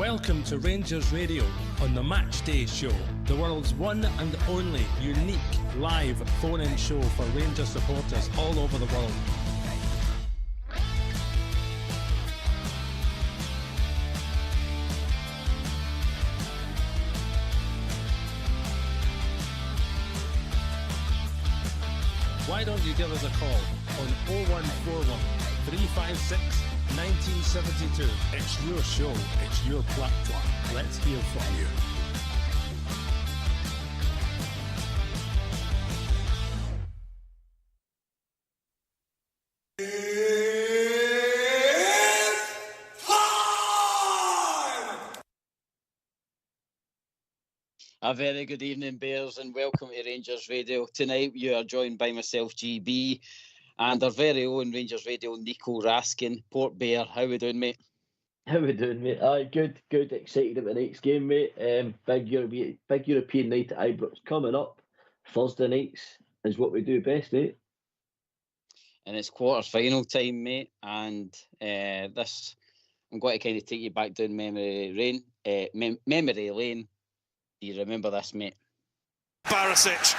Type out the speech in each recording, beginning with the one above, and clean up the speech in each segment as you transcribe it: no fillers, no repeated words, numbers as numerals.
Welcome to Rangers Radio on the Matchday show, the world's one and only unique live phone-in show for Rangers supporters all over the world. Why don't you give us a call on 0141 356 1972. It's your show, it's your platform. Let's hear from you. A very good evening, Bears, and welcome to Rangers Radio. Tonight you are joined by myself, GB, and our very own Rangers Radio, Nico Raskin. Port Bear, how we doing, mate? How we doing, mate? Aye, good. Excited about tonight's game, mate. Big European night at Ibrox coming up. Thursday nights is what we do best, mate. And it's quarter-final time, mate, and this, I'm going to kind of take you back down memory lane. Do you remember this, mate? Barisic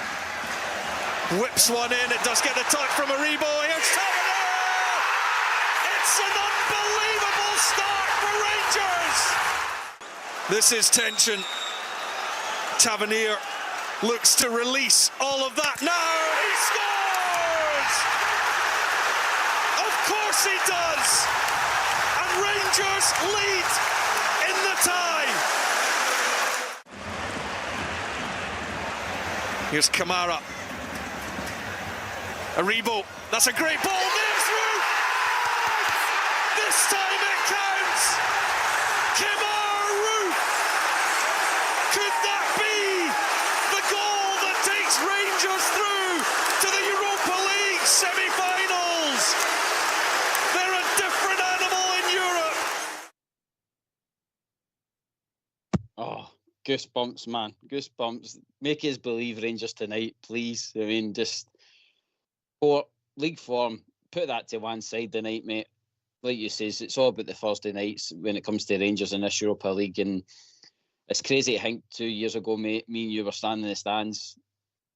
whips one in. It does get the touch from Aribo. Here's Tavernier! It's an unbelievable start for Rangers! This is tension. Tavernier looks to release all of that. No! He scores! Of course he does! And Rangers lead in the tie. Here's Kamara. Aribo, that's a great ball. Nails through. This time it counts. Kamara. Could that be the goal that takes Rangers through to the Europa League semi-finals? They're a different animal in Europe. Oh, goosebumps, man. Goosebumps. Make us believe Rangers tonight, please. I mean, just for league form, put that to one side tonight, mate. Like you says, it's all about the Thursday nights when it comes to Rangers in this Europa League. And it's crazy to think 2 years ago, mate, me and you were standing in the stands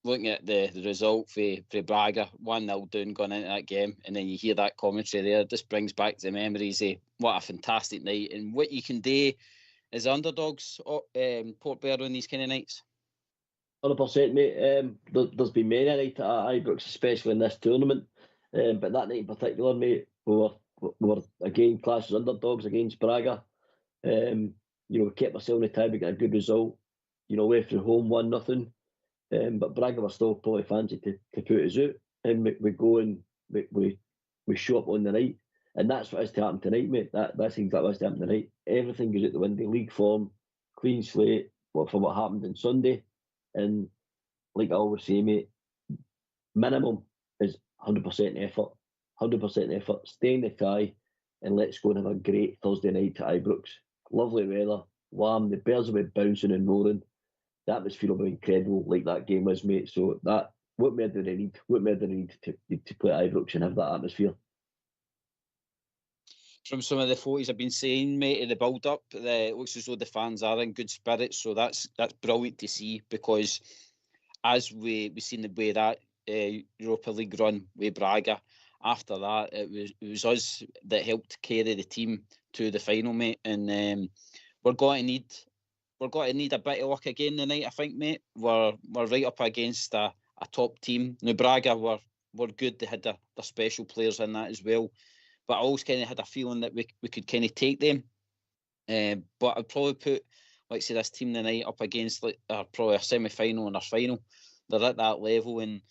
looking at the result for Braga, 1-0 down going into that game. And then you hear that commentary there. It just brings back the memories of what a fantastic night and what you can do as underdogs, Port Bear, on these kind of nights. 100%, mate. There's been many nights at Ibrox, especially in this tournament. But that night in particular, mate, we were again classed as underdogs against Braga. We kept ourselves in the tie, we got a good result. Away from home, 1-0. But Braga were still probably fancy to put us out. And we go and we show up on the night. And that's what has to happen tonight, mate. That's exactly what's to happen tonight. Everything goes out the window. League form, clean slate for what happened on Sunday. And like I always say, mate, minimum is 100% effort. 100% effort. Stay in the tie and let's go and have a great Thursday night at Ibrox. Lovely weather, warm. The Bears will be bouncing and roaring. The atmosphere will be incredible, like that game was, mate. So what more do they need? What more do they need to play at Ibrox and have that atmosphere? From some of the photos I've been seeing, mate, of the build-up, it looks as though the fans are in good spirits, so that's brilliant to see, because as we've seen the way that Europa League run with Braga, after that it was us that helped carry the team to the final, mate, and we're going to need a bit of luck again tonight, I think, mate. We're right up against a top team. Now Braga were good, they had their special players in that as well. But I always kind of had a feeling that we could kind of take them. But I'd probably put, like say, this team tonight up against probably a semi-final and a final. They're at that level, and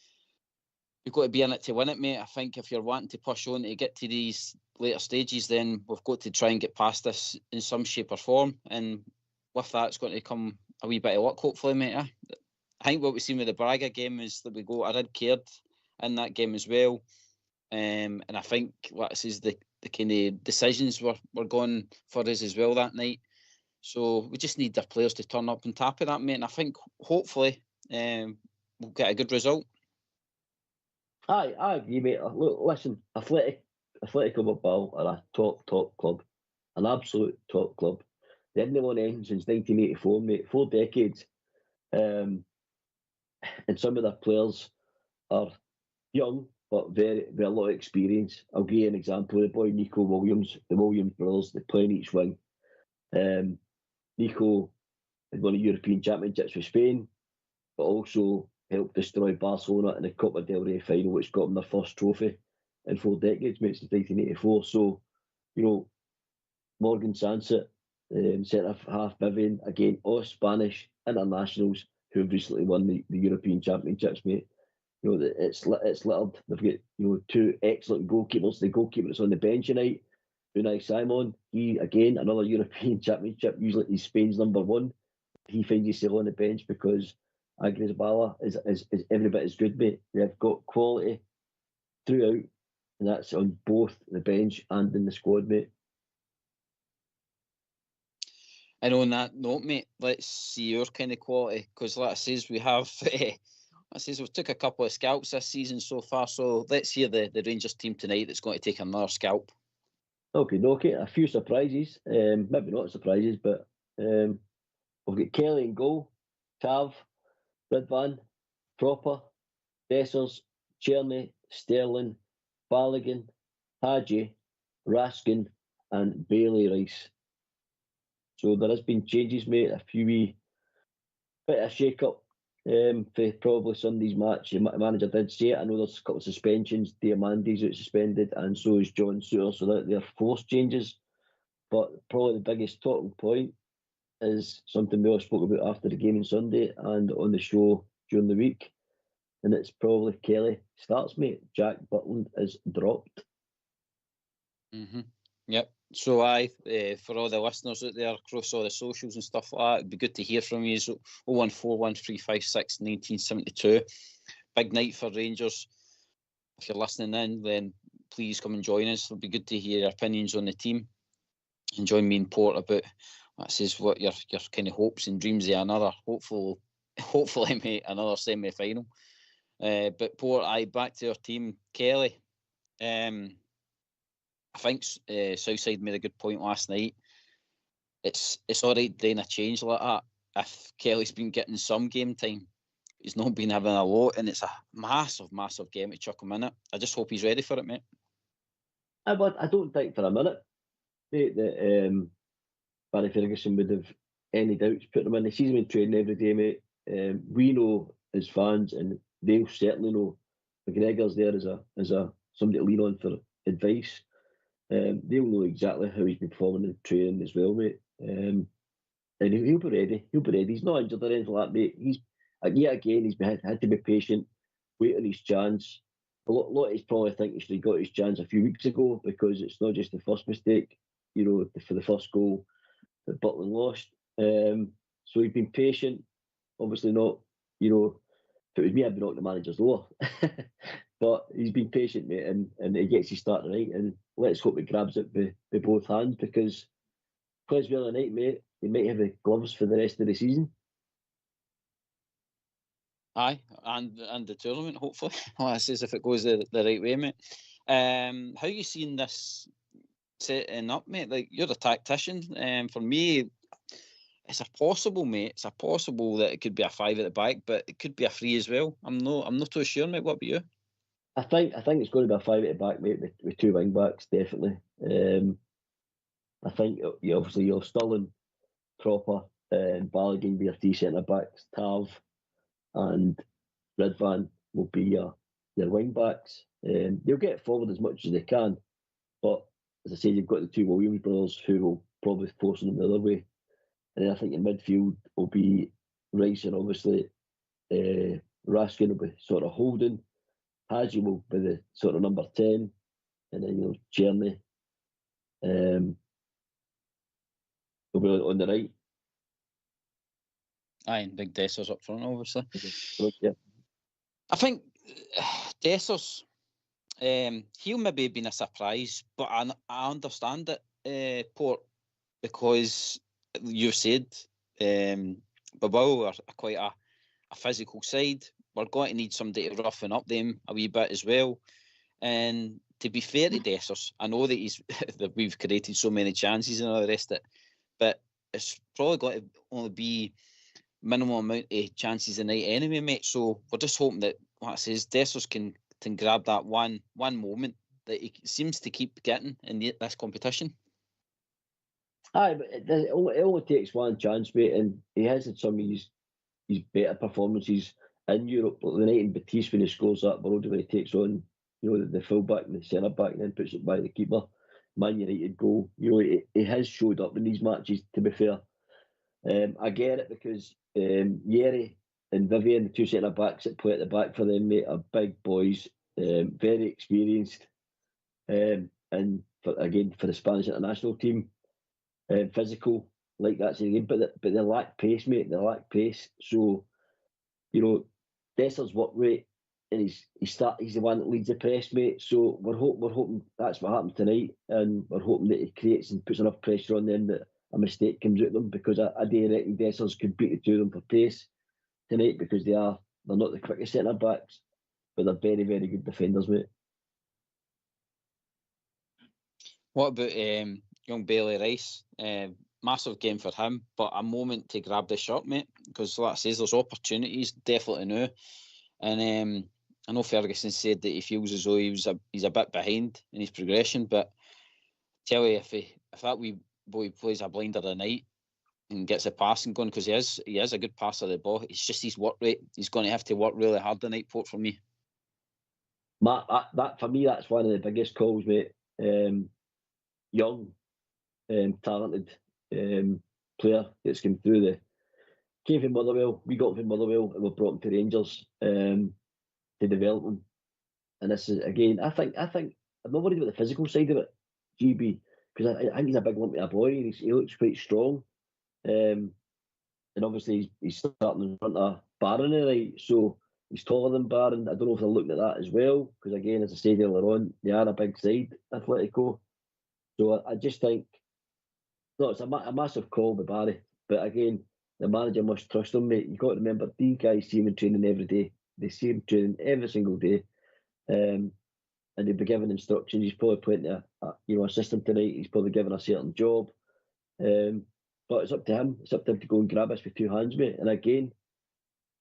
you've got to be in it to win it, mate. I think if you're wanting to push on to get to these later stages, then we've got to try and get past this in some shape or form. And with that, it's going to come a wee bit of luck, hopefully, mate. I think what we've seen with the Braga game is that we got a red card in that game as well. And I think what this is the kind of decisions were going for us as well that night. So we just need our players to turn up and tap at that, mate. And I think hopefully we'll get a good result. I agree, mate. Look, listen, Athletic Bilbao are a top club, an absolute top club. They hadn't won anything since 1984, mate. 4 decades. And some of their players are young, but with a lot of experience. I'll give you an example. The boy Nico Williams, the Williams brothers, they play in each wing. Nico had won a European Championships with Spain, but also helped destroy Barcelona in the Copa del Rey final, which got them their first trophy in 4 decades, mate, since 1984. So, Morgan Sanset, centre half Vivian, again, all Spanish internationals who have recently won the European Championships, mate. It's littered. They've got 2 excellent goalkeepers. The goalkeeper that's on the bench tonight, Unai Simon, he again another European Championship. Usually he's Spain's number 1. He finds himself on the bench because Agrizabala is every bit as good, mate. They've got quality throughout, and that's on both the bench and in the squad, mate. And on that note, mate, let's see your kind of quality, because like I says, we have, we've took a couple of scalps this season so far, so let's hear the Rangers team tonight that's going to take another scalp. Okay, a few surprises, maybe not surprises, but we've got Kelly in goal, Tav, Ridvan, Proper, Dessers, Cherny, Sterling, Balogun, Hadji, Raskin, and Bailey Rice. So there has been changes, mate. A few bit of shake-up for probably Sunday's match. The manager did say it. I know there's a couple of suspensions. Diamandi's out suspended, and so is John Suter. So that they're forced changes. But probably the biggest talking point is something we all spoke about after the game on Sunday and on the show during the week. And it's probably Kelly starts, mate. Jack Butland is dropped. Mm-hmm. Yep. So for all the listeners out there across all the socials and stuff like that, it'd be good to hear from you. So 01413561972. Big night for Rangers. If you're listening in, then please come and join us. It'll be good to hear your opinions on the team. And join me in Port about what your kind of hopes and dreams of another, hopefully mate, another semi-final. But Port, back to our team. Kelly, I think Southside made a good point last night. It's all right doing a change like that. If Kelly's been getting some game time, he's not been having a lot, and it's a massive, massive game to chuck him in it. I just hope he's ready for it, mate. I don't think for a minute, mate, that Barry Ferguson would have any doubts putting him in. He sees him in training every day, mate. We know as fans, and they'll certainly know McGregor's there as a somebody to lean on for advice. They'll know exactly how he's been performing in training as well, mate. And he'll be ready. He's not injured or anything like that, mate. He's had to be patient, wait on his chance. A lot of us probably think he should have got his chance a few weeks ago, because it's not just the first mistake, for the first goal that Butland lost. So he's been patient. Obviously not, if it was me, I'd be knocking the manager's door. But he's been patient, mate, and he gets his start tonight, and let's hope he grabs it with both hands, because plays well tonight, mate. He might have the gloves for the rest of the season. Aye, and the tournament, hopefully. Well, I says if it goes the right way, mate. How you seen this setting up, mate? Like, you're a tactician. For me, it's a possible, mate. It's a possible that it could be a 5 at the back, but it could be a 3 as well. I'm not too sure, mate. What about you? I think it's going to be a 5 at the back, mate, with 2 wing backs, definitely. I think obviously you're Sterling, Proper, and Balogun be your 3 centre backs. Tav and Ridvan will be your wing backs. They'll get forward as much as they can, but as I say, you've got the 2 Williams brothers who will probably force them the other way. And then I think in midfield will be Rice, and obviously Raskin will be sort of holding. Hadji will be the sort of number 10, and then Cherny will be on the right. Aye, and Big Dessers up front, obviously. Yeah. I think Dessers, he'll maybe have been a surprise, but I understand it, Port, because you said Bilbao are quite a physical side. We're going to need somebody to roughen up them a wee bit as well. And to be fair to Dessers, I know that that we've created so many chances and all the rest of it, but it's probably got to only be minimal amount of chances a night anyway, mate. So we're just hoping that, like I says, Dessers can grab that one moment that he seems to keep getting in this competition. Aye, but it only takes one chance, mate, and he has had some of his better performances in Europe. Like the night in Batiste when he scores that world where he takes on, the full back and the centre back and then puts it by the keeper. Man United goal. He has showed up in these matches, to be fair. I get it because Yeri and Vivian, the two centre backs that play at the back for them, mate, are big boys, very experienced, and for the Spanish international team, physical like that's the game, but they lack pace, mate. They lack pace. So Dessler's work rate, and he's the one that leads the press, mate. So we're hoping that's what happens tonight, and we're hoping that he creates and puts enough pressure on them that a mistake comes out of them, because I do reckon Dessers could beat the two of them for pace tonight, because they're not the quickest centre backs, but they're very, very good defenders, mate. What about young Bailey Rice? Massive game for him, but a moment to grab the shot, mate, because like I says, there's opportunities definitely now. And I know Ferguson said that he feels as though he's a bit behind in his progression, but tell you, if that wee boy plays a blinder tonight and gets a passing going, because he is a good passer of the ball, it's just his work rate. He's going to have to work really hard tonight, Port, for me. That for me, that's one of the biggest calls, mate. Young, talented player that's come through came from Motherwell. We got him from Motherwell and we brought him to Rangers to develop him. And this is, again, I think I'm not worried about the physical side of it, GB, because I think he's a big lumpy boy. He looks quite strong, and obviously he's starting in front of Barron tonight, so he's taller than Barron. I don't know if they're looking at that as well, because again, as I said earlier on, they are a big side, Atletico. So I just think, no, it's a massive call by Barry. But again, the manager must trust him, mate. You've got to remember, these guys see him in training every day. They see him training every single day. And they'll be given instructions. He's probably playing a system tonight. He's probably given a certain job. But it's up to him. It's up to him to go and grab us with two hands, mate. And again,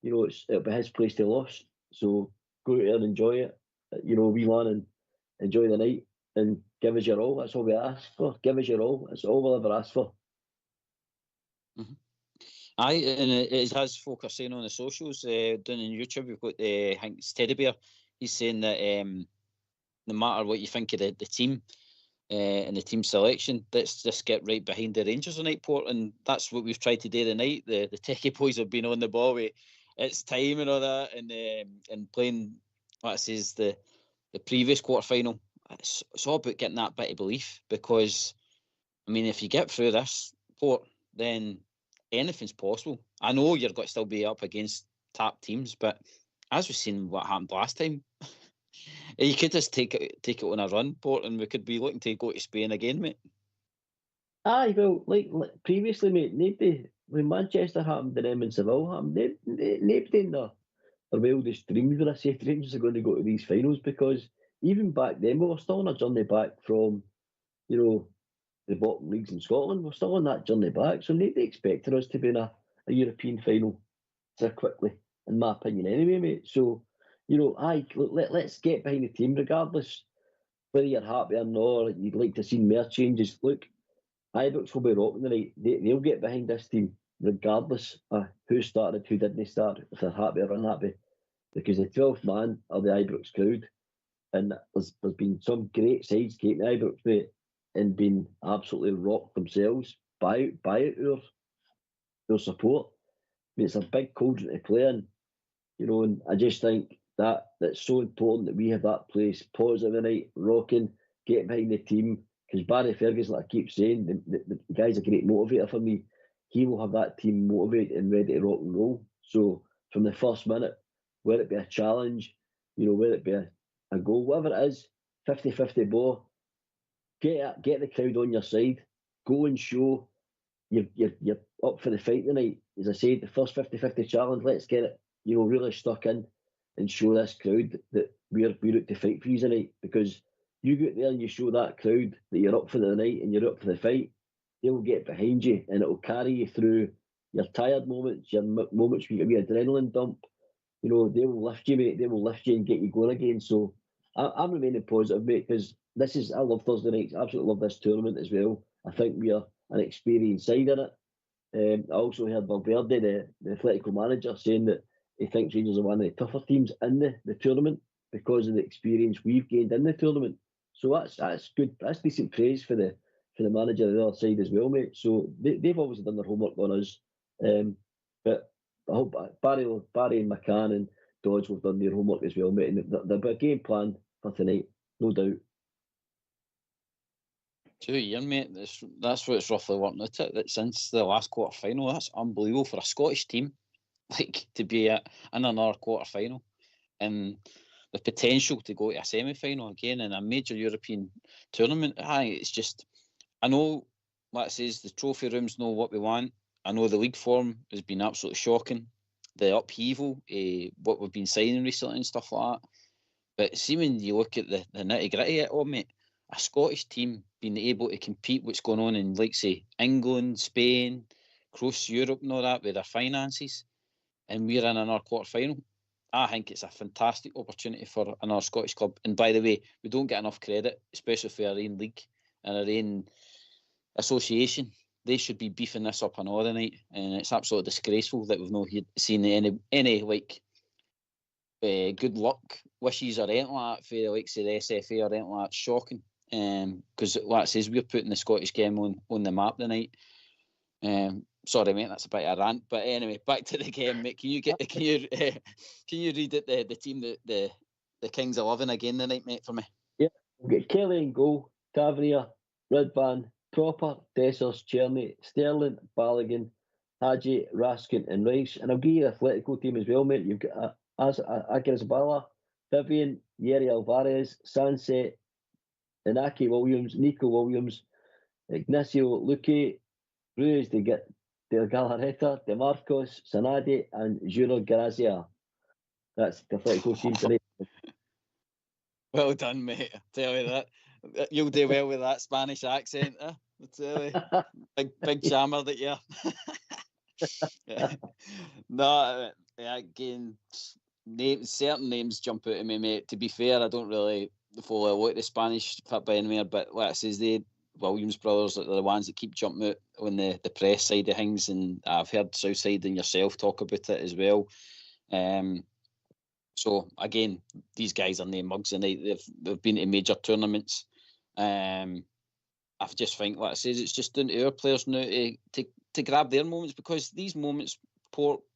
it'll be his place to lose. So go out there and enjoy it. We learn and enjoy the night. And give us your all. That's all we ask for. Give us your all. That's all we'll ever ask for. Mm-hmm. Aye, and it has folk are saying on the socials, down on YouTube, we've got I think it's Teddy Bear. He's saying that no matter what you think of the team and the team selection, let's just get right behind the Rangers tonight, Port, and that's what we've tried to do tonight. The techie boys have been on the ball with its time and all that, and playing what it says the previous quarter final. It's all about getting that bit of belief, because I mean, if you get through this, Port, then anything's possible. I know you're going to still be up against top teams, but as we've seen what happened last time, you could just take it on a run, Port, and we could be looking to go to Spain again, mate. Aye, well, like previously, mate, nobody, when Manchester happened and them in Seville happened, nobody in their wildest dreams would have said Rangers are going to go to these finals, because even back then we were still on a journey back from, the bottom leagues in Scotland. We're still on that journey back, so nobody expected us to be in a European final so quickly, in my opinion, anyway, mate. So, let's get behind the team, regardless whether you're happy or not, or you'd like to see more changes. Look, Ibrox will be rocking tonight. They'll get behind this team, regardless of who started, who didn't start, if they're happy or unhappy, because the 12th man are the Ibrox crowd. And there's been some great sides getting Ibrox, mate, and been absolutely rocked themselves by our support. I mean, it's a big cauldron to play in, and I just think that's so important that we have that place positive tonight, rocking, getting behind the team, because Barry Ferguson, like I keep saying, the guy's a great motivator for me. He will have that team motivated and ready to rock and roll. So from the first minute, whether it be a challenge, whether it be a goal, whatever it is, 50-50 ball, get the crowd on your side, go and show you're up for the fight tonight. As I said, the first 50-50 challenge, let's get it, really stuck in and show this crowd that we're out to fight for you tonight, because you go out there and you show that crowd that you're up for the night and you're up for the fight, they'll get behind you and it'll carry you through your tired moments, your moments where you get your adrenaline dump. You know, they will lift you, mate. They will lift you and get you going again. So I'm remaining positive, mate, because I love Thursday nights. Absolutely love this tournament as well. I think we are an experienced side in it. I also heard Valverde, the Atletico manager, saying that he thinks Rangers are one of the tougher teams in the tournament because of the experience we've gained in the tournament. So that's good. That's decent praise for the manager of the other side as well, mate. So they've obviously done their homework on us. But I hope Barry and McCann and Dodge have done their homework as well, mate. And they've got a game plan for tonight, no doubt. 2 years, mate. That's what it's roughly working out at. That since the last quarter final, that's unbelievable for a Scottish team, like to be in another quarter final, and the potential to go to a semi final again in a major European tournament. It's just, I know, like it says, the trophy rooms know what we want. I know the league form has been absolutely shocking. The upheaval, what we've been signing recently and stuff like that. But see, when you look at the nitty gritty of it all, mate, a Scottish team being able to compete what's going on in, like, say, England, Spain, across Europe and all that with their finances, and we're in another quarter final. I think it's a fantastic opportunity for another Scottish club. And by the way, we don't get enough credit, especially for our own league and our own association. They should be beefing this up and all the night, and it's absolutely disgraceful that we've not seen any like good luck wishes or anything like that for the likes of the SFA or anything like that. It's shocking. Because like it says, we're putting the Scottish game on the map tonight. Sorry, mate, that's a bit of a rant. But anyway, back to the game, mate. Can you read it the team that the Kings 11 again tonight, mate, for me? Yeah, we've got Kelly in goal, Tavernier, Ridvan, Proper, Dessers, Cherney, Sterling, Balogun, Hadji, Raskin, and Rice. And I'll give you the Atletico team as well, mate. You've got Aguirre-Zabala, Vivian, Yeri Alvarez, Sunset, Inaki Williams, Nico Williams, Ignacio Luque, Ruiz de Galarreta, De Marcos, Sanadi, and Juro Grazia. That's the Atletico team tonight. Well done, mate. I tell you that. You'll do well with that Spanish accent, I tell you. Big jammer that you are. Yeah. No, again, certain names jump out at me, mate. To be fair, I don't really follow a lot of the Spanish football anywhere, but like I says, the Williams brothers are the ones that keep jumping out on the press side of things, and I've heard Southside and yourself talk about it as well. So again, these guys are no mugs, and they've been to major tournaments. I just think, like I says, it's just down to our players now to grab their moments, because these moments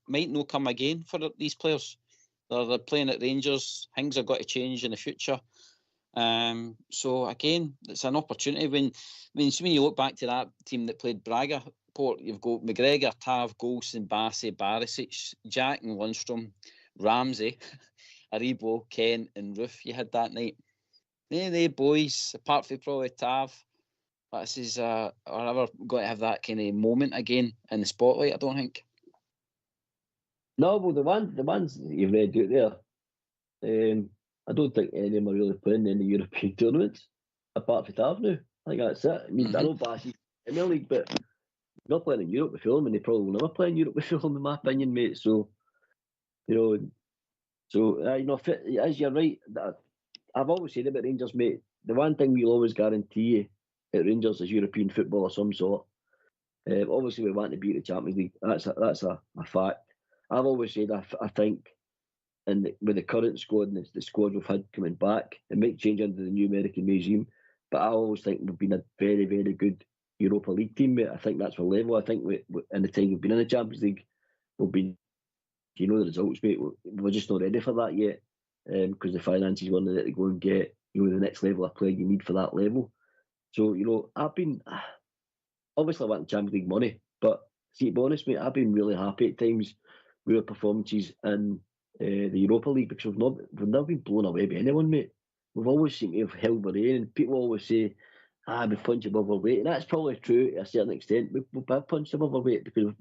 might not come again for these players. They're playing at Rangers. Things have got to change in the future. So again, it's an opportunity. When you look back to that team that played Braga Port, you've got McGregor, Tav, Golson, Bassey, Barisic, Jack and Lundstrom, Ramsey, Aribo, Kent and Roof you had that night. They boys, apart from probably Tav, this is are ever going to have that kind of moment again in the spotlight, I don't think. No, well, the ones that you've read out there, I don't think any of them are really playing in the European tournaments, apart from Tav now. I think that's it. I mean, I know Bassey's in the league, but not playing in Europe with Fulham, and they probably will never play in Europe with Fulham, in my opinion, mate. So, you know, as you're right, I've always said about Rangers, mate, the one thing we'll always guarantee you at Rangers is European football of some sort. Obviously, we want to beat the Champions League. That's a fact. I've always said, I think, with the current squad and the squad we've had coming back, it might change under the new American regime, but I always think we've been a very, very good Europa League team, mate. I think that's our level. I think in the time we've been in the Champions League, we've been, you know, the results, mate. We're just not ready for that yet, because the finances weren't there to go and get, you know, the next level of player you need for that level. So, you know, obviously I want the Champions League money, but see, to be honest, mate, I've been really happy at times with our performances in the Europa League, because we've never been blown away by anyone, mate. We've always seemed to have held our own, and people always say, we've punched above our weight, and that's probably true to a certain extent. We've punched above our weight, because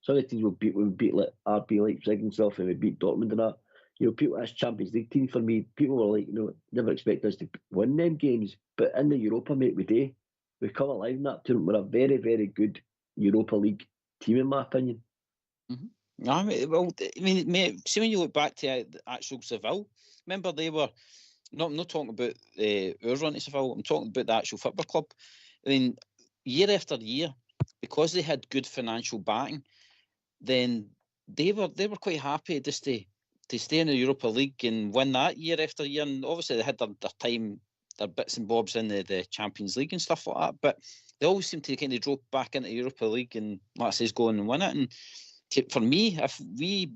some of the teams we beat like RB Leipzig and stuff, and we beat Dortmund and that. You know, people, that's Champions League team for me. People were like, you know, never expect us to win them games, but in the Europa, mate, we do. we come alive in that tournament. We're a very, very good Europa League team, in my opinion. Mm-hmm. I mean, mate, see when you look back to the actual Seville, remember they were. No, I'm not talking about our run to Seville. I'm talking about the actual football club. I mean, year after year, because they had good financial backing, then they were quite happy just to stay in the Europa League and win that year after year. And obviously they had their time, their bits and bobs in the Champions League and stuff like that. But they always seem to kind of drop back into the Europa League and, like I says, go on and win it. And for me, if we,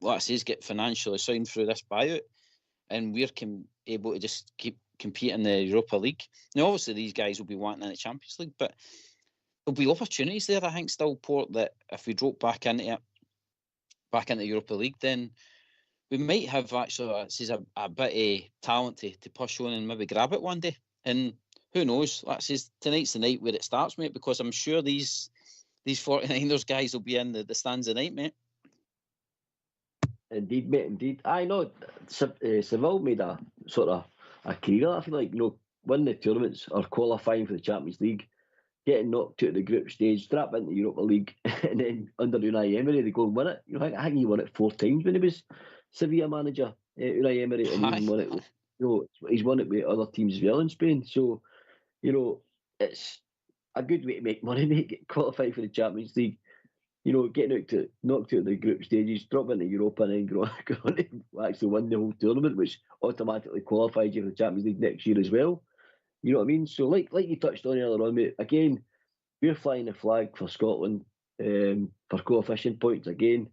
like I says, get financially sound through this buyout, and we're able to just keep competing in the Europa League. Now, obviously, these guys will be wanting in the Champions League, but there'll be opportunities there, I think, still, Port, that if we drop back into the Europa League, then we might have actually a bit of talent to push on and maybe grab it one day. And who knows? Like I says, tonight's the night where it starts, mate, because I'm sure these 49ers guys will be in the stands tonight, mate. Indeed, mate, indeed. I know Seville made a sort of a career, I feel like, winning the tournaments or qualifying for the Champions League, getting knocked out of the group stage, strap into the Europa League, and then under Unai Emery, they go and win it. I think he won it 4 times when he was Sevilla manager, Unai Emery, and he even won it. He's won it with other teams as well in Spain. So, it's a good way to make money, mate, get qualified for the Champions League. Getting knocked out of the group stages, drop into Europa, and then go on to actually win the whole tournament, which automatically qualifies you for the Champions League next year as well. You know what I mean? So, like you touched on earlier on, mate. Again, we're flying the flag for Scotland for coefficient points. Again,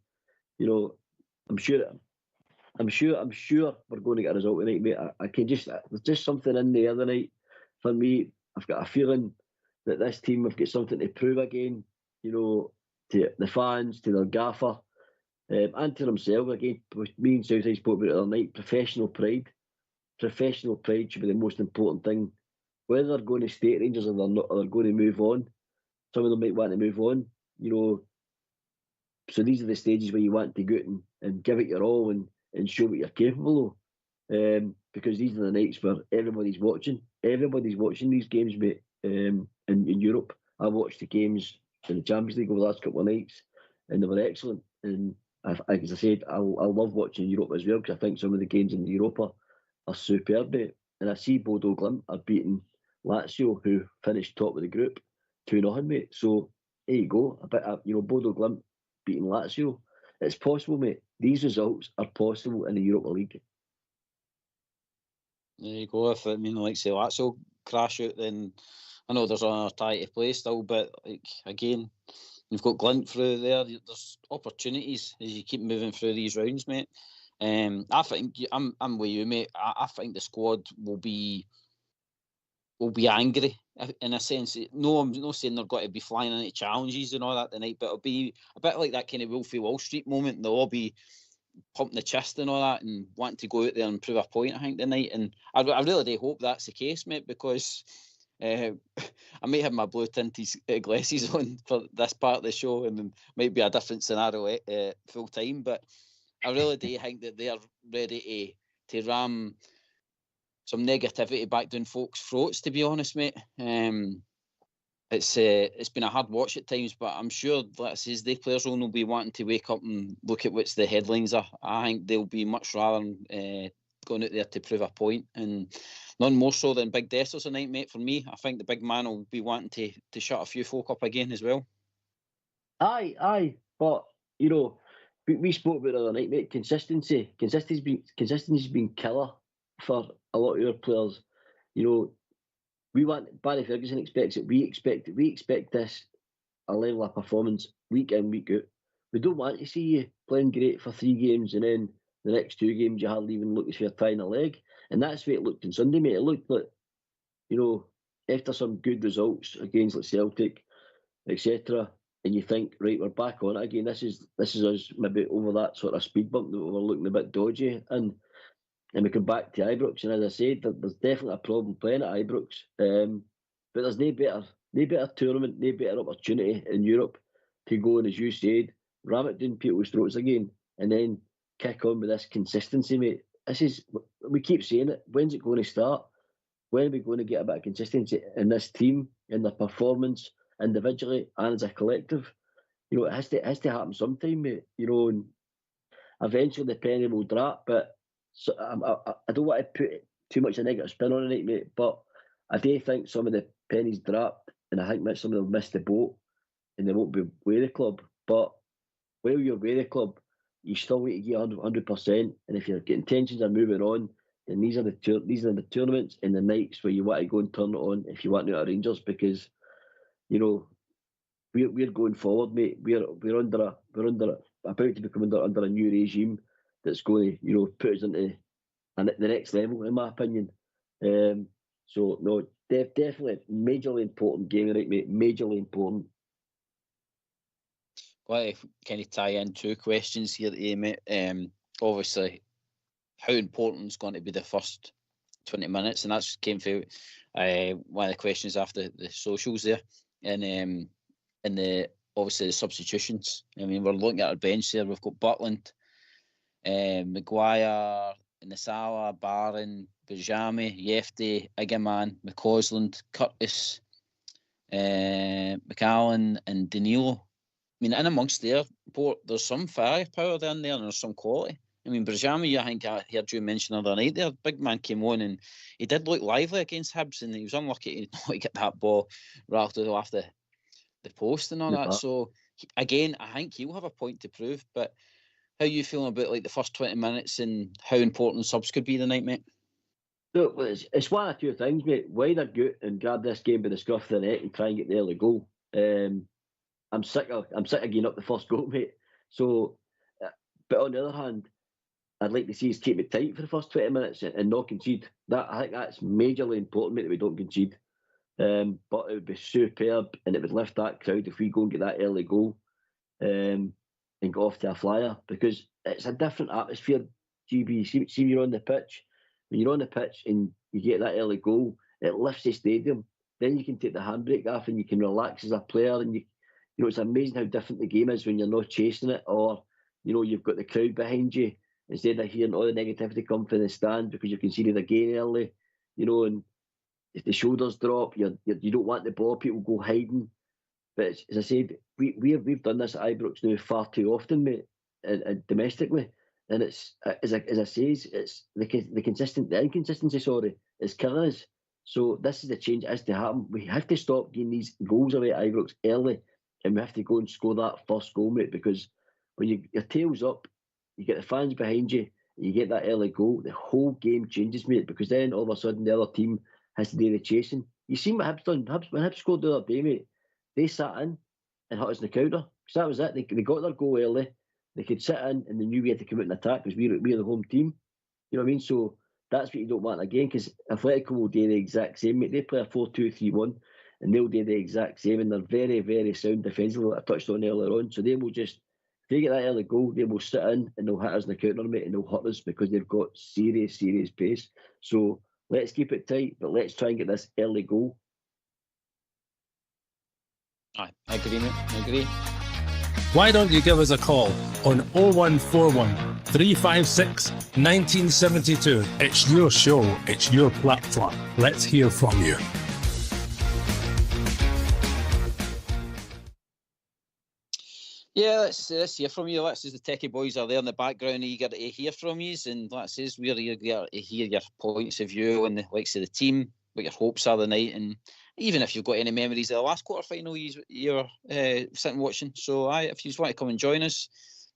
I'm sure we're going to get a result tonight, mate. I can there's just something in the other night for me. I've got a feeling that this team have got something to prove again. To the fans, to their gaffer, and to themselves. Again, me and Southside spoke about it the other night. Professional pride should be the most important thing. Whether they're going to stay at Rangers or they're not, or they're going to move on. Some of them might want to move on. So these are the stages where you want to go out and give it your all and show what you're capable of. Because these are the nights where everybody's watching. Everybody's watching these games, mate. In Europe, I watched the games in the Champions League over the last couple of nights, and they were excellent. And as I said, I love watching Europe as well, because I think some of the games in Europa are superb, mate. And I see Bodo Glimt are beating Lazio, who finished top of the group, 2-0, mate. So there you go. Bodo Glimt beating Lazio. It's possible, mate. These results are possible in the Europa League. There you go. If say Lazio crash out, then I know there's another tie to play still, but again, you've got Glint through there. There's opportunities as you keep moving through these rounds, mate. I think I'm with you, mate. I think the squad will be angry in a sense. No, I'm not saying they're going to be flying into challenges and all that tonight, but it'll be a bit like that kind of Wolfie Wall Street moment. They'll all be pumping the chest and all that and wanting to go out there and prove a point, I think, tonight. And I really do hope that's the case, mate, because I might have my blue tinted glasses on for this part of the show, and it might be a different scenario full time. But I really do think that they're ready to ram some negativity back down folks' throats. To be honest, mate, it's been a hard watch at times, but I'm sure, like I says, the players will be wanting to wake up and look at what's the headlines are. I think they'll be much rather going out there to prove a point, and none more so than Big Dessers tonight, mate. For me, I think the big man will be wanting to shut a few folk up again as well. Aye, but we spoke about it the other night, mate. Consistency's been killer for a lot of your players. We want, Barry Ferguson expects it. We expect this a level of performance week in, week out. We don't want to see you playing great for 3 games and then the next 2 games you hardly even look as if you're tying a leg. And that's the way it looked on Sunday, mate. It looked like, after some good results against like Celtic, etc., and you think, right, we're back on it again. This is us maybe over that sort of speed bump that we were looking a bit dodgy, and we come back to Ibrox. And as I said, there's definitely a problem playing at Ibrox. But there's no better tournament, no better opportunity in Europe to go and, as you said, ram it down people's throats again, and then kick on with this consistency, mate. We keep saying it. When's it going to start? When are we going to get a bit of consistency in this team? in their performance individually and as a collective. You know, it has to happen sometime, mate. You know, and eventually the penny will drop. But so, I don't want to put too much a negative spin on it, mate. But I do think some of the pennies dropped, and I think some of them missed the boat, and they won't be with the club. But while you're with the club, you still need to get 100%. And if your intentions are moving on, then these are the tournaments and the nights where you want to go and turn it on if you want to at Rangers, because you know we're going forward, mate. We're about to become under a new regime that's going to put us into the next level, in my opinion. So no, definitely majorly important game, right, mate? Majorly important. Well, if kind of tie in two questions here today, mate. Obviously, how important is going to be the first 20 minutes? And that's came through one of the questions after the socials there. And the obviously the substitutions. I mean, we're looking at our bench there. We've got Butland, Maguire, Nasala, Barron, Bajami, Yefte, Igaman, McCausland, Curtis, McAllen, and Danilo. I mean, in amongst there's some firepower in there and there's some quality. I mean, Bajami, I think I heard you mention the other night there, big man came on and he did look lively against Hibs, and he was unlucky to not get that ball rattled off the post and all that. So, again, I think he'll have a point to prove. But how are you feeling about like the first 20 minutes and how important subs could be tonight, mate? Look, it's one or two things, mate. Why they're good and grab this game by the scruff of the neck and try and get the early goal. I'm sick of getting up the first goal, mate. So, but on the other hand, I'd like to see us keep it tight for the first 20 minutes and not concede. I think that's majorly important, mate, that we don't concede. But it would be superb, and it would lift that crowd if we go and get that early goal and go off to a flyer, because it's a different atmosphere. GB, see when you're on the pitch. When you're on the pitch and you get that early goal, it lifts the stadium. Then you can take the handbrake off and you can relax as a player, and you know it's amazing how different the game is when you're not chasing it, or you've got the crowd behind you instead of hearing all the negativity come from the stand because you conceded a gain early, and if the shoulders drop, you don't want the ball, people go hiding. But as I said, we've done this at Ibrox now far too often, mate, and domestically, and it's as I say, it's the inconsistency, is killing us. So this is the change that has to happen. We have to stop getting these goals away at Ibrox early, and we have to go and score that first goal, mate, because when your tail's up, you get the fans behind you, and you get that early goal, the whole game changes, mate, because then all of a sudden the other team has to do the chasing. You seen what Hibs done? When Hibs scored the other day, mate, they sat in and hit us in the counter. Because that was it. They got their goal early. They could sit in and they knew we had to come out and attack because we're the home team. You know what I mean? So that's what you don't want again, because Atletico will do the exact same, mate. They play a 4-2-3-1 and they'll do the exact same, and they're very, very sound defensively, like I touched on earlier on. So they will just, if they get that early goal, they will sit in and they'll hit us in the counter, mate, and they'll hurt us because they've got serious, serious pace. So let's keep it tight, but let's try and get this early goal. I agree, mate. I agree. Why don't you give us a call on 0141 356 1972? It's your show, it's your platform. Let's hear from you. Yeah, let's hear from you. Let's the techie boys are there in the background, eager to hear from you, and let's we're eager to hear your points of view on the likes of the team, what your hopes are tonight, and even if you've got any memories of the last quarter final you're sitting watching. So if you just want to come and join us,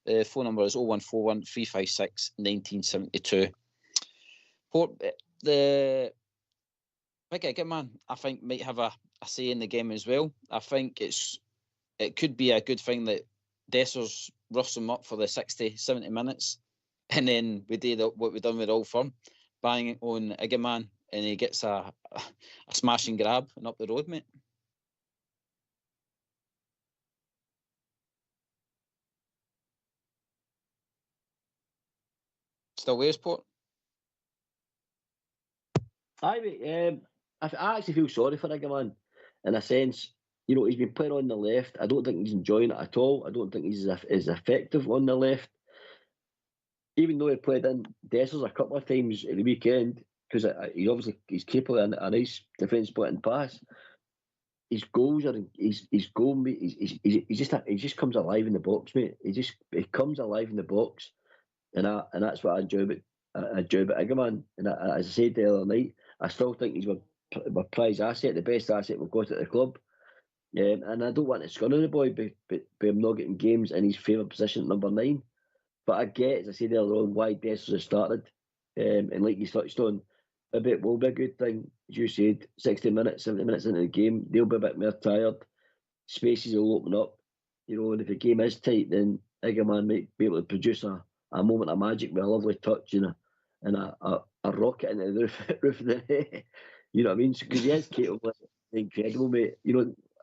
the phone number is 0141 356 1972. The big man, I think, might have a say in the game as well. I think it could be a good thing that Dessers roughs him up for the 60, 70 minutes, and then we did what we've done with Old Firm, bang on Igaman, and he gets a smash and grab and up the road, mate. Still with us, Port? Aye, mate. I actually feel sorry for Igaman in a sense. He's been playing on the left. I don't think he's enjoying it at all. I don't think he's as effective on the left. Even though he played in Dessers a couple of times at the weekend, because he's capable of a nice defence splitting pass. his goals are his goal, mate. He just comes alive in the box, mate. He comes alive in the box, and that's what I enjoy about Igaman. And as I said the other night, I still think he's my prize asset, the best asset we've got at the club. And I don't want to scun on the boy, but him not getting games in his favourite position at number 9. But I get, as I said earlier on, why Dessers has started. And like you touched on, maybe it will be a good thing, as you said, 60 minutes, 70 minutes into the game, they'll be a bit more tired. Spaces will open up, and if the game is tight, then Igaman might be able to produce a moment of magic with a lovely touch and a rocket into the roof of the net. You know what I mean? Because he is capable, incredible, mate.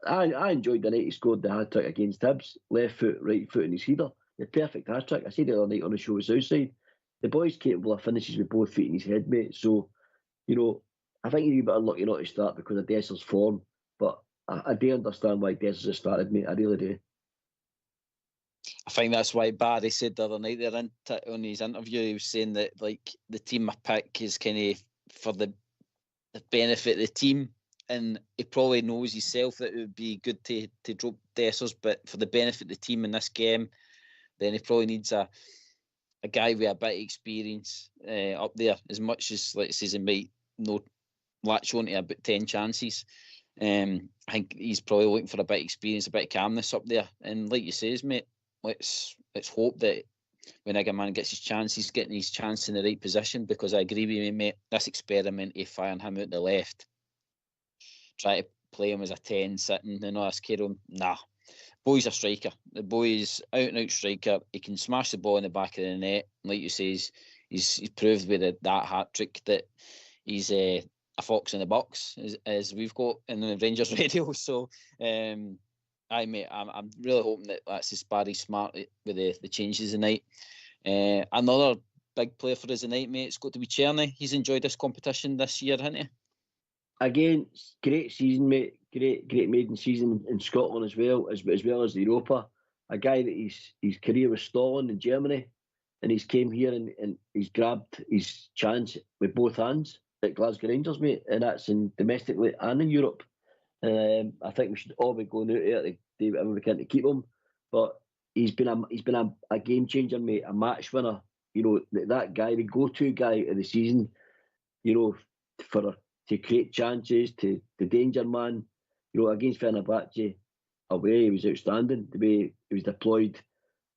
I enjoyed the night he scored the hat-trick against Hibs, left foot, right foot, and his header. The perfect hat-trick. I said the other night on the show with Southside, the boy's capable of finishes with both feet in his head, mate. So, I think he's a bit unlucky not to start because of Dessers' form, but I do understand why Dessers has started, mate. I really do. I think that's why Barry said the other night there on his interview, he was saying that the team I pick is kind of for the benefit of the team, and he probably knows himself that it would be good to drop Dessers, but for the benefit of the team in this game, then he probably needs a guy with a bit of experience up there, as much as, let's say, he might not latch on to about 10 chances. I think he's probably looking for a bit of experience, a bit of calmness up there. And like you says, mate, let's hope that when Igaman gets his chance, he's getting his chance in the right position, because I agree with you, mate, this experiment of firing him out the left, try to play him as a 10 sitting, this kid on, nah. Boy's a striker. The boy's out-and-out striker. He can smash the ball in the back of the net. Like you say, he's proved with that hat-trick that he's a fox in the box, as we've got in the Rangers Radio. So, mate, I'm really hoping that's his Barry smart with the changes tonight. Another big player for us tonight, mate, it's got to be Czerny. He's enjoyed this competition this year, hasn't he? Again, great season, mate. Great maiden season in Scotland as well as the Europa. A guy that his career was stalling in Germany, and he's came here and he's grabbed his chance with both hands at Glasgow Rangers, mate, and that's domestically and in Europe. I think we should all be going out there to do whatever we can to keep him. But he's been a game changer, mate, a match winner. That guy, the go-to guy of the season. To create chances, to the danger man. Against Fenerbahce away, he was outstanding. The way he was deployed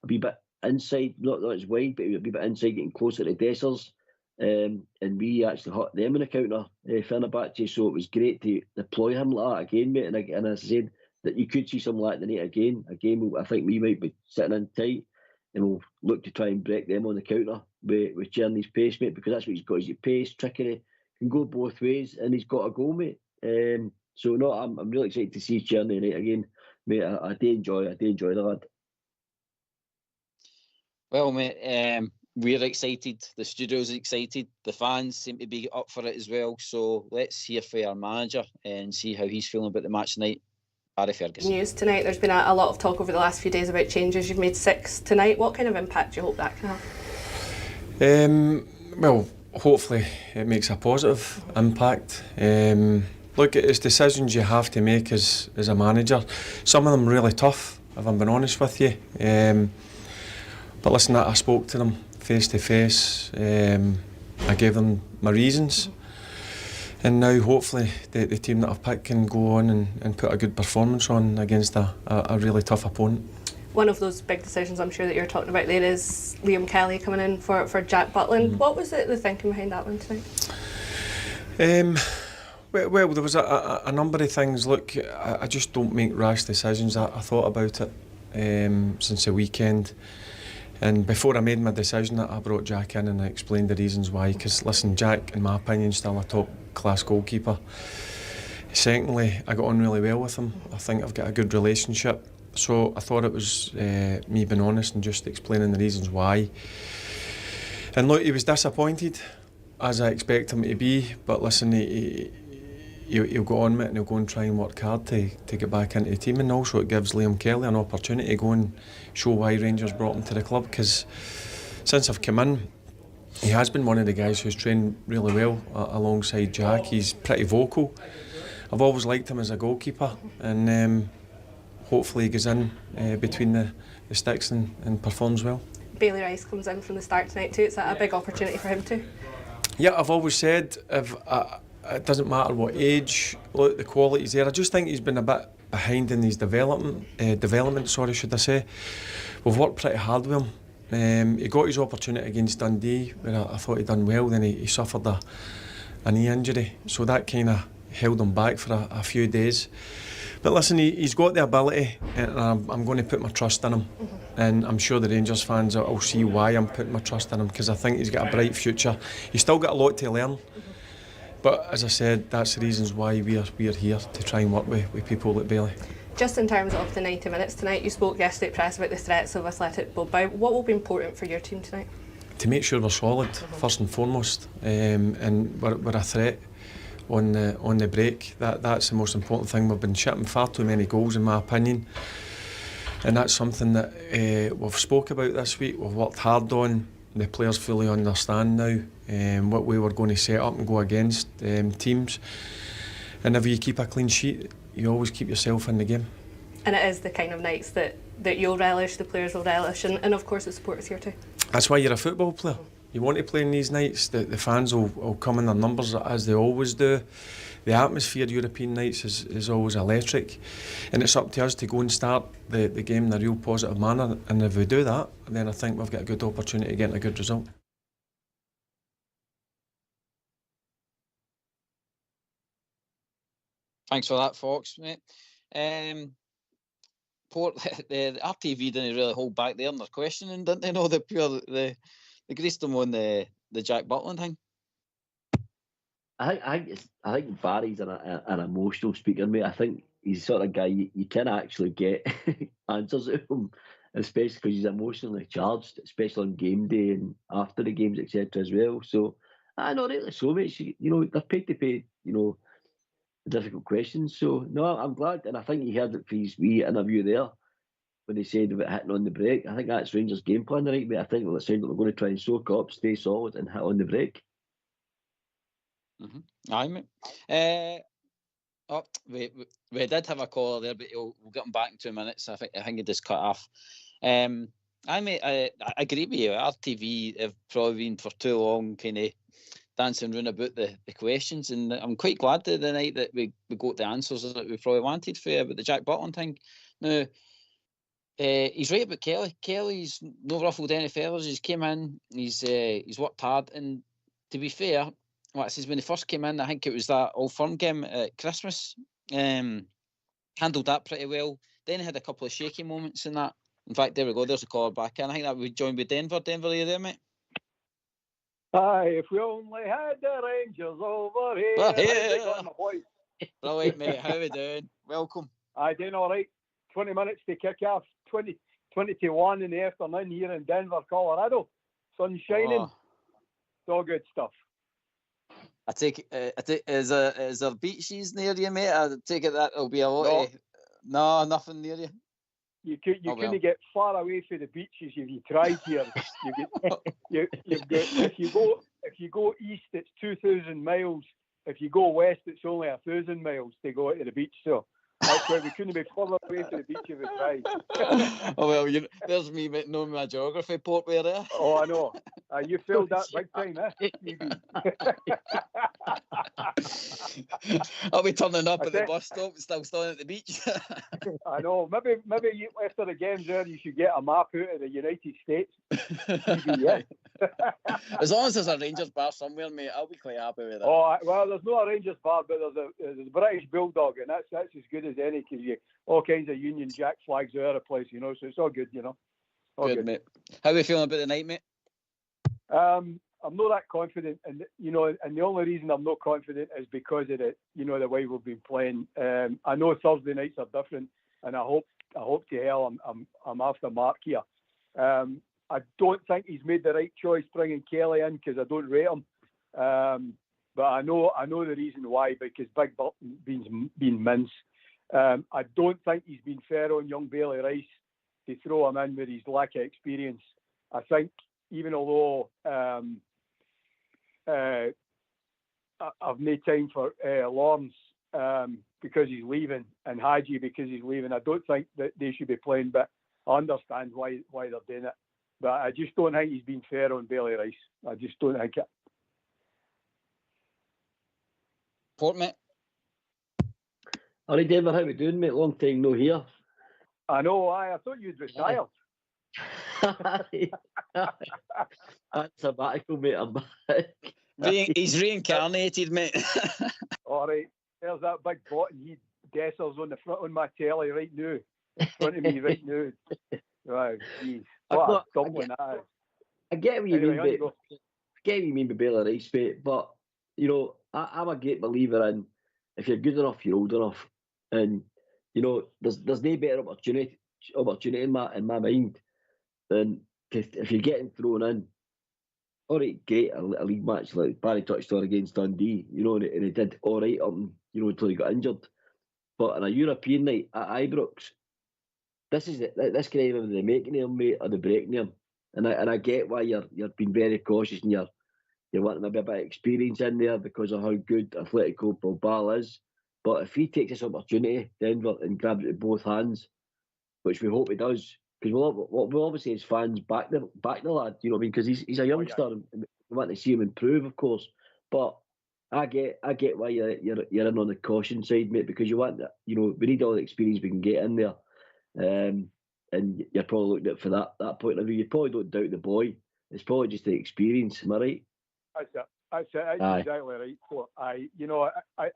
a wee bit inside, not as wide, but he was a wee bit inside, getting closer to Dessers. And we actually hurt them in the counter, Fenerbahce. So it was great to deploy him like that again, mate. And as I said, that you could see something like the night again. Again, I think we might be sitting in tight, and we'll look to try and break them on the counter with Czerny's pace, mate, because that's what he's got. His pace, trickery, can go both ways, and he's got a goal, mate. So no, I'm really excited to see Czerny tonight again, mate. I do enjoy the lad. Well, mate, we're excited. The studio's excited. The fans seem to be up for it as well. So let's hear from our manager and see how he's feeling about the match tonight. Barry Ferguson. News tonight. There's been a lot of talk over the last few days about changes. You've made 6 tonight. What kind of impact do you hope that can have? Well, hopefully it makes a positive impact. Look, it's decisions you have to make as a manager. Some of them really tough, if I'm being honest with you. But listen, I spoke to them face to face. I gave them my reasons. And now hopefully the team that I've picked can go on and put a good performance on against a really tough opponent. One of those big decisions I'm sure that you're talking about there is Liam Kelly coming in for Jack Butland. What was the thinking behind that one tonight? Well, there was a number of things. Look, I just don't make rash decisions. I thought about it since the weekend. And before I made my decision, I brought Jack in and I explained the reasons why. Because listen, Jack, in my opinion, is still a top-class goalkeeper. Secondly, I got on really well with him. I think I've got a good relationship. So I thought it was me being honest and just explaining the reasons why. And look, he was disappointed, as I expect him to be. But listen, he'll go on with it and he'll go and try and work hard to get back into the team. And also it gives Liam Kelly an opportunity to go and show why Rangers brought him to the club, because since I've come in, he has been one of the guys who's trained really well alongside Jack. He's pretty vocal I've always liked him as a goalkeeper, and hopefully he goes in between the sticks and performs well. Bailey Rice comes in from the start tonight too. Is that a big opportunity for him too? Yeah, I've always said it doesn't matter what age, look, the quality's there. I just think he's been a bit behind in his development. Should I say? We've worked pretty hard with him. He got his opportunity against Dundee, where I thought he'd done well. Then he suffered a knee injury, so that kind of held him back for a few days. But listen, he's got the ability, and I'm going to put my trust in him. And I'm sure the Rangers fans will see why I'm putting my trust in him, because I think he's got a bright future. He's still got a lot to learn. But as I said, that's the reasons why we're here, to try and work with people like Bailey. Just in terms of the 90 minutes tonight, you spoke yesterday at press about the threats of Athletic Bilbao. What will be important for your team tonight? To make sure we're solid, first and foremost, and we're a threat on the break. That's the most important thing. We've been shipping far too many goals, in my opinion, and that's something that we've spoke about this week. We've worked hard on. The players fully understand now what we were going to set up and go against teams. And if you keep a clean sheet, you always keep yourself in the game. And it is the kind of nights that you'll relish, the players will relish, and of course the supporters here too. That's why you're a football player. You want to play in these nights. The fans will come in their numbers, as they always do. The atmosphere European nights is always electric, and it's up to us to go and start the game in a real positive manner. And if we do that, then I think we've got a good opportunity of getting a good result. Thanks for that, Fox, mate. Port, the RTV didn't really hold back there in their questioning, didn't they? No, they greased them on the Jack Butland thing. I think Barry's an emotional speaker, mate. I think he's the sort of guy you can actually get answers out of him, especially because he's emotionally charged, especially on game day and after the games, etc. as well. So I know, rightly so, mate. They're paid to pay, difficult questions. So no, I'm glad, and I think he heard it for his wee interview there when he said about hitting on the break. I think that's Rangers' game plan tonight, mate. I think it sounds like we're going to try and soak up, stay solid, and hit on the break. Aye, mate. We did have a caller there, but we'll get him back in 2 minutes. I think he just cut off. Mate, I agree with you. RTV have probably been for too long kind of dancing around about the questions, and I'm quite glad the night that we got the answers that we probably wanted for you about the Jack Butland thing. Now, he's right about Kelly. Kelly's no ruffled any feathers. He's came in, he's worked hard, and to be fair, when he first came in, I think it was that Old Firm game at Christmas, handled that pretty well. Then he had a couple of shaky moments in that. In fact, there we go, there's a caller back in. I think that we joined with Denver. Denver, are you there, mate? Aye, if we only had the Rangers over here. Well, here. How's it going, my boys? Brilliant, mate. How are we doing? Welcome. Aye, doing all right. 20 minutes to kick off. 20 to 1 in the afternoon here in Denver, Colorado. Sun shining. Oh. It's all good stuff. I take is there beaches near you, mate? I take it that will be a lot. No, nothing near you. You couldn't get far away from the beaches if you tried here. If you go east, it's 2,000 miles. If you go west, it's only 1,000 miles to go to the beach. So that's why we couldn't be further away from the beach if we tried. Oh well, there's me knowing my geography, Port Where there. Oh, I know. You filled that big time, I'll be turning up at the bus stop and still standing at the beach. I know. Maybe after the game's there, you should get a map out of the United States. Yeah. As long as there's a Rangers bar somewhere, mate, I'll be quite happy with that. Oh, well, there's no a Rangers bar, but there's a British Bulldog, and that's as good as any, because you all kinds of Union Jack flags all over the place, so it's all good, All good, mate. How are we feeling about the night, mate? I'm not that confident, and and the only reason I'm not confident is because of the way we've been playing. I know Thursday nights are different, and I hope to hell I'm after Mark here. I don't think he's made the right choice bringing Kelly in, because I don't rate him. But I know the reason why, because Big Burton been mince. I don't think he's been fair on young Bailey Rice to throw him in with his lack of experience. I think even although I've made time for Lawrence, because he's leaving, and Hadji because he's leaving. I don't think that they should be playing, but I understand why they're doing it. But I just don't think he's been fair on Bailey Rice. I just don't think it. Port, mate. All right, Denver, how we doing, mate? Long time no here. I know. I thought you'd retired. That's sabbatical, mate. I'm back. He's reincarnated, mate. All right. There's that big button. He Dessers on the front on my telly right now. In front of me right now. Right, jeez. What a dumpling that is. I get what you Anyway, mean, mate. I get what you mean by Bailey Rice, mate. But, you know, I'm a great believer in if you're good enough, you're old enough. And, you know, there's no better opportunity in my mind than if you're getting thrown in. All right, great, a league match like Barry touched on against Dundee, you know, and he did all right up, you know, until he got injured. But on a European night at Ibrox, this can either be the making him, mate, or the breaking him. And I get why you're being very cautious and you're wanting maybe a bit of experience in there because of how good Atletico Bilbao is. But if he takes this opportunity, Denver, and grabs it with both hands, which we hope he does, because we'll obviously as fans back the lad, you know what I mean? Because he's a youngster and we want to see him improve, of course. But I get why you're in on the caution side, mate, because you want that, you know, we need all the experience we can get in there. And you're probably looking at it for that point of view. You probably don't doubt the boy. It's probably just the experience, am I right? That's exactly right. So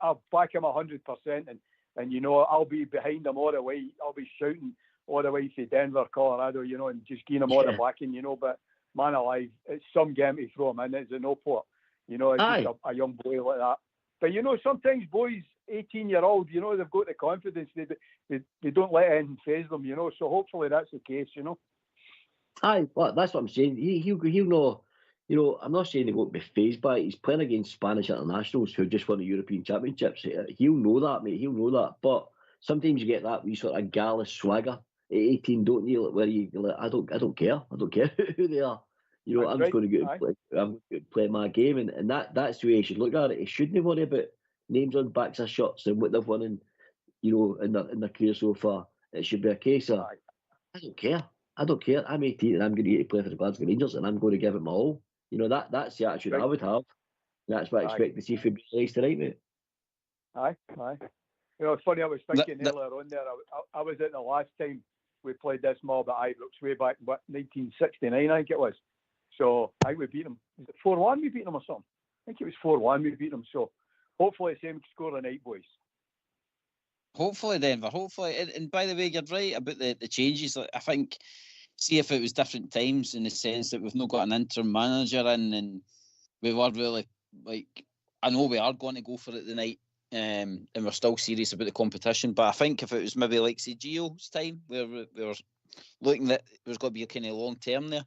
I'll back him 100%, and you know, I'll be behind him all the way. I'll be shouting all the way to Denver, Colorado, you know, and just giving him all the backing, you know. But man alive, it's some game to throw him in. It's an Port, you know, it's just a young boy like that. But you know, sometimes boys, 18-year-old, you know, they've got the confidence. They don't let anything faze them, you know. So hopefully that's the case, you know. Aye, well, that's what I'm saying. He'll know. You know, I'm not saying he won't be fazed by it. He's playing against Spanish internationals who just won the European Championships. He'll know that, mate. He'll know that. But sometimes you get that wee sort of gallus swagger at 18, don't you? Where you like, I don't care. I don't care who they are. You know, I'm just going to go and play. I'm going to play my game, and that's the way you should look at it. He shouldn't worry about names on backs of shirts and what they've won in, you know, in their career so far. It should be a case of I don't care. I'm 18 and I'm going to get to play for the Glasgow Rangers, and I'm going to give it my all. You know, that's the attitude I would have. That's what I expect to see from Bailey tonight, mate. Aye. You know, it's funny, I was thinking earlier on there, I was at the last time we played this mob at Ibrox way back in 1969, I think it was. So I think we beat them. Was it 4-1 we beat them or something? I think it was 4-1 we beat them. So hopefully the same score tonight, boys. Hopefully, Denver. Hopefully. And by the way, you're right about the changes. I think, see if it was different times in the sense that we've not got an interim manager in, and we were really, like, I know we are going to go for it tonight, and we're still serious about the competition. But I think if it was maybe like, say, Gio's time, where we were looking that it was going to be a kind of long term there,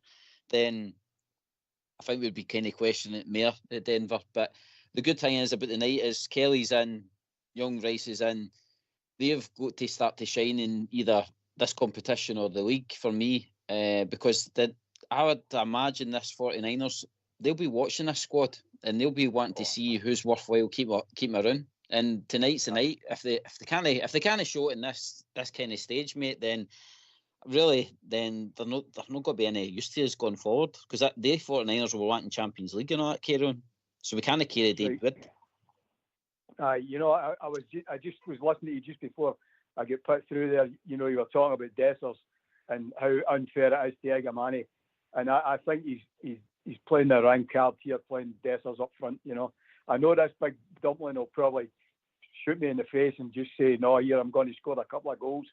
then I think we'd be kind of questioning it more at Denver. But the good thing is about the night is Kelly's in, young Rice is in. They've got to start to shine in either this competition or the league for me, because I would imagine this 49ers, they'll be watching this squad and they'll be wanting to see who's worthwhile keep around. And tonight's the night. If they can't show it in this kind of stage, mate, then really they're not going to be any use to us going forward, because the 49ers were wanting Champions League and all that carry on. So we can't carry Dave Wood. You know, I just was listening to you just before I get put through there. You know, you were talking about Dessers and how unfair it is to Egamani, and I think he's playing the rank card here, playing Dessers up front. You know, I know this big dumpling will probably shoot me in the face and just say, no, here I'm going to score a couple of goals.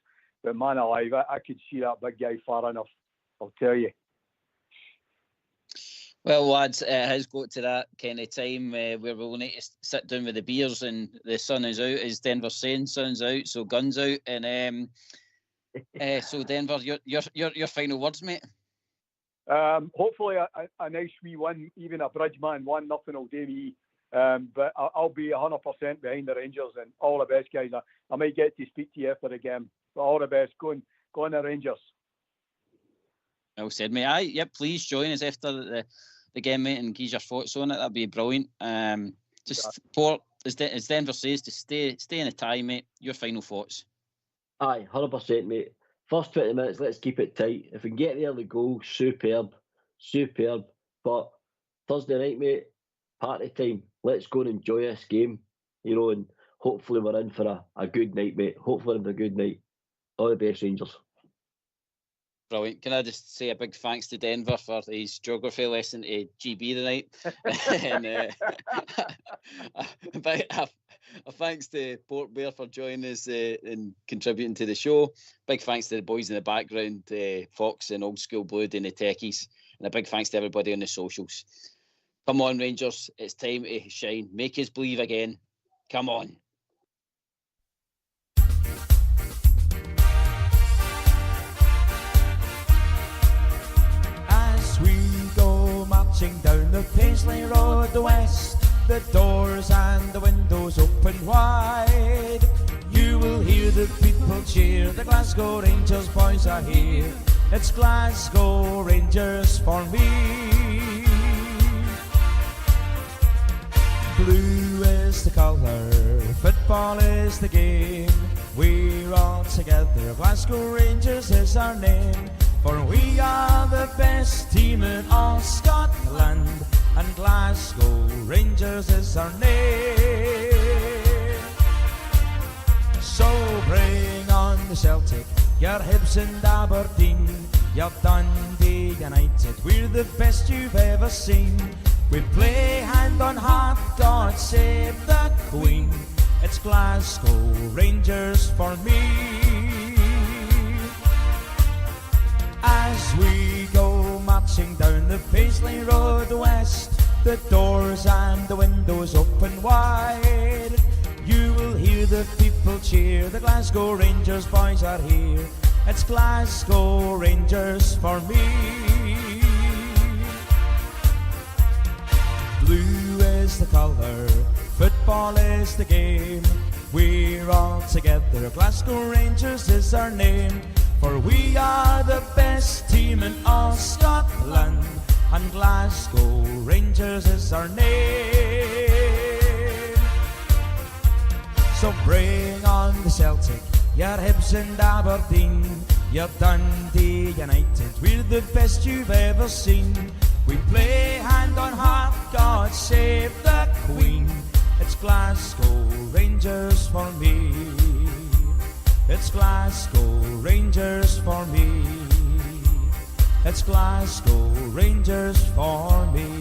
But man alive, I could see that big guy far enough, I'll tell you. Well, lads, it has got to that kind of time where we'll need to sit down with the beers and the sun is out, as Denver's saying, sun's out, so guns out. And so Denver, your final words, mate. Hopefully a nice wee win, even a Bridgeman 1-0 will do me. But I'll be 100% behind the Rangers, and all the best, guys. I might get to speak to you after the game. But all the best. Go on the Rangers. Well said, mate. Yep, please join us after the game, mate, and give your thoughts on it. That'd be brilliant. Just Port, as Denver says, to stay in a tie, mate. Your final thoughts? Aye, 100%, mate. First 20 minutes, let's keep it tight. If we can get the early goal, superb. But Thursday night, mate, party time. Let's go and enjoy this game, and hopefully we're in for a good night, mate. Hopefully we're in for a good night. All the best, Rangers. Brilliant. Can I just say a big thanks to Denver for his geography lesson to GB tonight? And a thanks to Port Bear for joining us and contributing to the show. Big thanks to the boys in the background, Fox and Old School Blue and the techies. And a big thanks to everybody on the socials. Come on, Rangers. It's time to shine. Make us believe again. Come on. Marching down the Paisley Road, the west, the doors and the windows open wide. You will hear the people cheer, the Glasgow Rangers boys are here. It's Glasgow Rangers for me. Blue is the colour, football is the game. We're all together, Glasgow Rangers is our name. For we are the best team in all Scotland, and Glasgow Rangers is our name. So bring on the Celtic, your Hibs and Aberdeen, your Dundee United, we're the best you've ever seen. We play hand on heart, God save the Queen. It's Glasgow Rangers for me. As we go marching down the Paisley Road west, the doors and the windows open wide. You will hear the people cheer, the Glasgow Rangers boys are here. It's Glasgow Rangers for me. Blue is the colour, football is the game. We're all together, Glasgow Rangers is our name. For we are the best team in all Scotland, and Glasgow Rangers is our name. So bring on the Celtic, your Hibs and Aberdeen, your Dundee United, we're the best you've ever seen. We play hand on heart, God save the Queen. It's Glasgow Rangers for me. It's Glasgow Rangers for me. It's Glasgow Rangers for me.